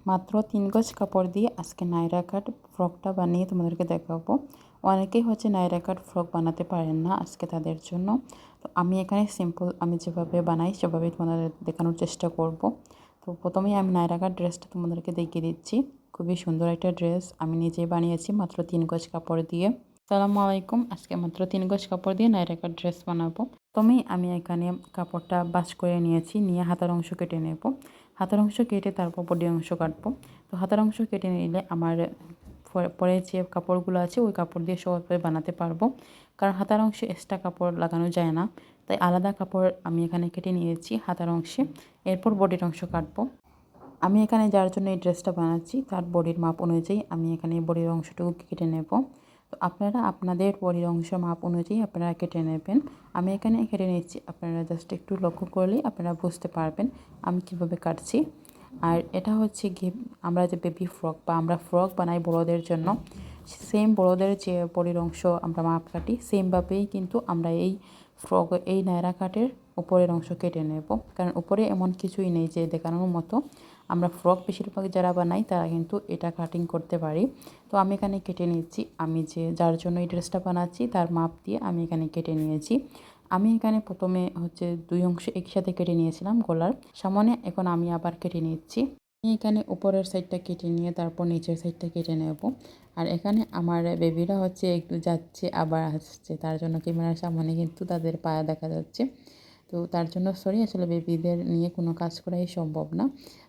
মাত্র 3 গজ কাপড় দিয়ে আজকে নায়রা কাট ফ্রকটা বানিয়ে তোমাদেরকে দেখাবো। অনেকেই হচ্ছে নায়রা কাট ফ্রক বানাতে পারেন না, আজকে তাদের জন্য। তো আমি এখানে সিম্পল আমি যেভাবে বানাই সেভাবেই তোমাদের দেখানোর চেষ্টা করব। তো প্রথমেই আমি নায়রা কাট ড্রেসটা তোমাদেরকে দেখিয়ে দিচ্ছি। খুবই সুন্দর একটা ড্রেস আমি নিজেই বানিয়েছি মাত্র 3 গজ কাপড় দিয়ে। আসসালামু আলাইকুম। আজকে মাত্র 3 গজ কাপড় দিয়ে নায়রা কাট ড্রেস বানাবো। প্রথমেই আমি এখানে কাপড়টা ভাঁজ করে নিয়েছি, নিয়ে হাতার অংশ কেটে নেব। হাতার অংশ কেটে তারপর বডি অংশ কাটবো। তো হাতার অংশ কেটে নিলে আমার পরে যে কাপড়গুলো আছে ওই কাপড় দিয়ে সহজভাবে বানাতে পারবো, কারণ হাতার অংশে এক্সট্রা কাপড় লাগানো যায় না। তাই আলাদা কাপড় আমি এখানে কেটে নিয়েছি হাতার অংশে। এরপর বডির অংশ কাটবো। আমি এখানে যার জন্য এই ড্রেসটা বানাচ্ছি তার বডির মাপ অনুযায়ী আমি এখানে বডির অংশটুকু কেটে নেব। তো আপনারা আপনাদের বডির অংশ মাপ অনুযায়ী আপনারা কেটে নেবেন। আমি এখানে কেটে নিচ্ছি, আপনারা জাস্ট একটু লক্ষ্য করলেই আপনারা বুঝতে পারবেন আমি কীভাবে কাটছি। আর এটা হচ্ছে গিয়ে আমরা যে বেবি ফ্রক বা আমরা ফ্রক বানাই বড়োদের জন্য, সেম বড়োদের যে বডির অংশ আমরা মাপ কাটি সেমভাবেই কিন্তু আমরা এই ফ্রক এই নায়রা কাটের উপরের অংশ কেটে নেব। কারণ উপরে এমন কিছুই নেই যে দেখানোর মতো। আমরা ফ্রক বেশিরভাগ যারা বানাই তারা কিন্তু এটা কাটিং করতে পারি। তো আমি এখানে কেটে নিচ্ছি, আমি যে যার জন্য এই ড্রেসটা বানাচ্ছি তার মাপ দিয়ে আমি এখানে কেটে নিয়েছি। আমি এখানে প্রথমে হচ্ছে 2 অংশ একসাথে কেটে নিয়েছিলাম গলার সামনে, এখন আমি আবার কেটে নিচ্ছি। আমি এখানে উপরের সাইডটা কেটে নিয়ে তারপর নিচের সাইডটা কেটে নেব। আর এখানে আমার বেবিরা হচ্ছে একটু যাচ্ছে আবার আসছে, তার জন্য ক্যামেরার সামনে কিন্তু তাদের পায়া দেখা যাচ্ছে। তো তার জন্য সরি, আসলে বেবিদের নিয়ে কোনো কাজ করাই সম্ভব না।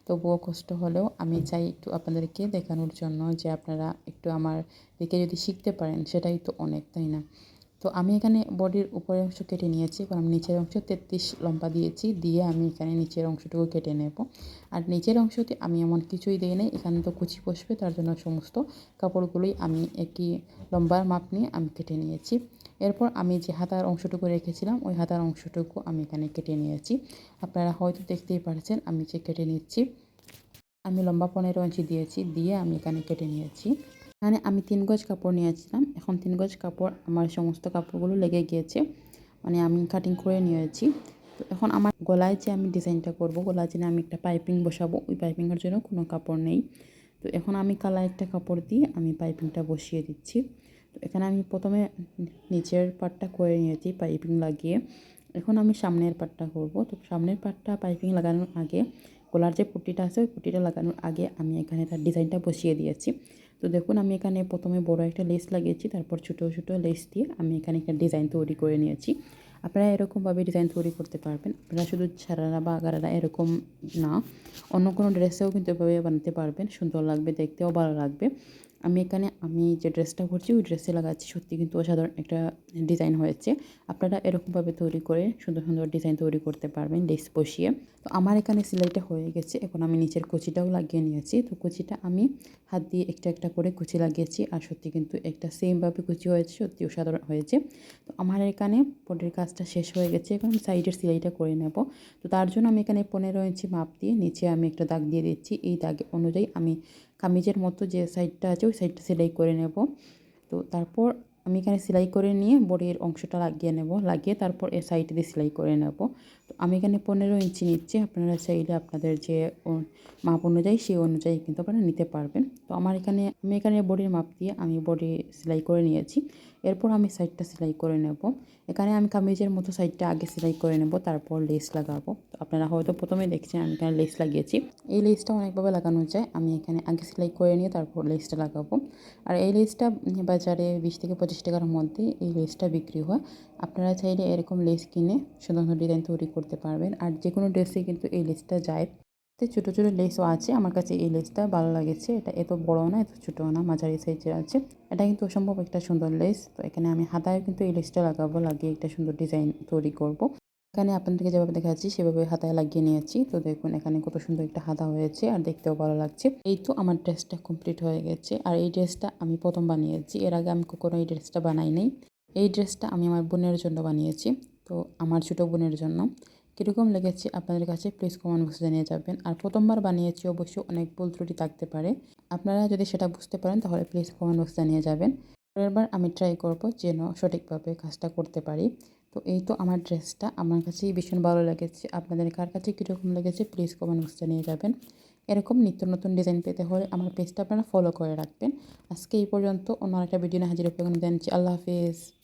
তবুও কষ্ট হলেও আমি চাই একটু আপনাদেরকে দেখানোর জন্য যে আপনারা একটু আমার দেখে যদি শিখতে পারেন সেটাই তো অনেক, তাই না? তো আমি এখানে বডির উপরের অংশ কেটে নিয়েছি, কারণ নিচের অংশ 33 লম্বা দিয়েছি, দিয়ে আমি এখানে নিচের অংশটুকু কেটে নেব। আর নিচের অংশতে আমি এমন কিছুই দিই নাই, এখানে তো কুচি বসবে, তার জন্য সমস্ত কাপড়গুলোই আমি একই লম্বার মাপ নিয়ে আমি কেটে নিয়েছি। এরপর আমি যে হাতার অংশটুকু রেখেছিলাম ওই হাতার অংশটুকু আমি এখানে কেটে নিয়েছি। আপনারা হয়তো দেখতেই পারছেন আমি যে কেটে নিচ্ছি। আমি লম্বা 15 ইঞ্চি দিয়েছি, দিয়ে আমি এখানে কেটে নিয়েছি। এখানে আমি 3 গজ কাপড় নিয়েছিলাম, এখন 3 গজ কাপড় আমার সমস্ত কাপড়গুলো লেগে গিয়েছে, মানে আমি কাটিং করে নিয়েছি। তো এখন আমার গলায় যে আমি ডিজাইনটা করব, গলায় যে আমি একটা পাইপিং বসাবো, ওই পাইপিংয়ের জন্য কোনো কাপড় নেই। তো এখন আমি কালার একটা কাপড় দিয়ে আমি পাইপিংটা বসিয়ে দিচ্ছি। তো এখানে আমি প্রথমে নিচের পার্টটা করে নিয়েছি পাইপিং লাগিয়ে, এখন আমি সামনের পার্টটা করব। তো সামনের পার্টটা পাইপিং লাগানোর আগে, গলার যে পট্টিটা আছে ওই পট্টিটা লাগানোর আগে আমি এখানে তার ডিজাইনটা বসিয়ে দিয়েছি। তো দেখুন আমি এখানে প্রথমে বড় একটা লেস লাগিয়েছি, তারপর ছোটো ছোটো লেস দিয়ে আমি এখানে একটা ডিজাইন তৈরি করে নিয়েছি। আপনারা এরকমভাবে ডিজাইন তৈরি করতে পারবেন। আপনারা শুধু সারারা বা গারারা এরকম না, অন্য কোনো ড্রেসেও কিন্তু এভাবে বানাতে পারবেন, সুন্দর লাগবে, দেখতেও ভালো লাগবে। আমি যে ড্রেসটা করছি ওই ড্রেসে লাগাচ্ছি, সত্যি কিন্তু অসাধারণ একটা ডিজাইন হয়েছে। আপনারা এরকমভাবে তৈরি করে সুন্দর সুন্দর ডিজাইন তৈরি করতে পারবেন লেস বসিয়ে। তো আমার এখানে সেলাইটা হয়ে গেছে, এখন আমি নিচের কুচিটাও লাগিয়ে নিয়েছি। তো কুচিটা আমি হাত দিয়ে একটা একটা করে কুচি লাগিয়েছি, আর সত্যি কিন্তু একটা সেমভাবে কুচি হয়েছে, সত্যি অসাধারণ হয়েছে। তো আমার এখানে বডির কাজটা শেষ হয়ে গেছে, এখন আমি সাইডের সেলাইটা করে নেব। তো তার জন্য আমি এখানে 15 ইঞ্চি মাপ দিয়ে নিচে আমি একটা দাগ দিয়ে দিচ্ছি। এই দাগ অনুযায়ী আমি কামিজের মতো যে সাইডটা আছে ওই সাইডটা সেলাই করে নেব। তো তারপর আমি এখানে সেলাই করে নিয়ে বডির অংশটা লাগিয়ে নেব, লাগিয়ে তারপর এ সাইড দিয়ে সেলাই করে নেব। তো আমি এখানে 15 ইঞ্চি নিচ্ছি, আপনারা চাইলে আপনাদের যে মাপ অনুযায়ী সেই অনুযায়ী কিন্তু আপনারা নিতে পারবেন। তো আমি এখানে বডির মাপ দিয়ে আমি বডি সেলাই করে নিয়েছি। এরপর আমি সাইডটা সেলাই করে নেব। এখানে আমি কামিজের মতো সাইডটা আগে সেলাই করে নেব, তারপর লেস লাগাবো। তো আপনারা হয়তো প্রথমে দেখছেন আমি এখানে লেস লাগিয়েছি। এই লেসটা অনেকভাবে লাগানো যায়, আমি এখানে আগে সেলাই করে নিয়ে তারপর লেসটা লাগাবো। আর এই লেসটা বাজারে 20 থেকে 25 টাকার মধ্যে এই লেসটা বিক্রি হয়। আপনারা চাইলে এরকম লেস কিনে সুন্দর সুন্দর ডিজাইন তৈরি করতে পারবেন। আর যে কোনো ড্রেসে কিন্তু এই লেসটা যায়। ছোটো ছোটো লেসও আছে, আমার কাছে এই লেসটা ভালো লাগেছে। এটা এত বড় না, এত ছোটো না, মাঝারি সাইজের আছে। এটা কিন্তু অসম্ভব একটা সুন্দর লেস। তো এখানে আমি হাতায় কিন্তু এই লেসটা লাগাবো, লাগিয়ে একটা সুন্দর ডিজাইন তৈরি করব। এখানে আপনাদেরকে যেভাবে দেখাচ্ছি সেভাবে হাতায় লাগিয়ে নিয়েছি। তো দেখুন এখানে কত সুন্দর একটা হাতা হয়েছে, আর দেখতেও ভালো লাগছে। এই তো আমার ড্রেসটা কমপ্লিট হয়ে গেছে। আর এই ড্রেসটা আমি প্রথম বানিয়েছি, এর আগে আমি কখনো এই ড্রেসটা বানাই নাই। এই ড্রেসটা আমি আমার বোনের জন্য বানিয়েছি, তো আমার ছোটো বোনের জন্য। কীরকম লেগেছে আপনাদের কাছে প্লিজ কমেন্ট বক্সে জানিয়ে যাবেন। আর প্রথমবার বানিয়েছি, অবশ্যই অনেক ভুল ত্রুটি থাকতে পারে, আপনারা যদি সেটা বুঝতে পারেন তাহলে প্লিজ কমেন্ট বক্সে জানিয়ে যাবেন। পরের বার আমি ট্রাই করব যেন সঠিকভাবে কাজটা করতে পারি। তো এই তো আমার ড্রেসটা আমার কাছেই ভীষণ ভালো লেগেছে। আপনাদের কার কাছে কীরকম লেগেছে প্লিজ কমেন্ট বক্সে জানিয়ে যাবেন। এরকম নিত্য নতুন ডিজাইন পেতে হলে আমার পেজটা আপনারা ফলো করে রাখবেন। আজকে এই পর্যন্ত, অন্য একটা ভিডিও নিয়ে হাজির হয়ে যাচ্ছি। আল্লাহ হাফিজ।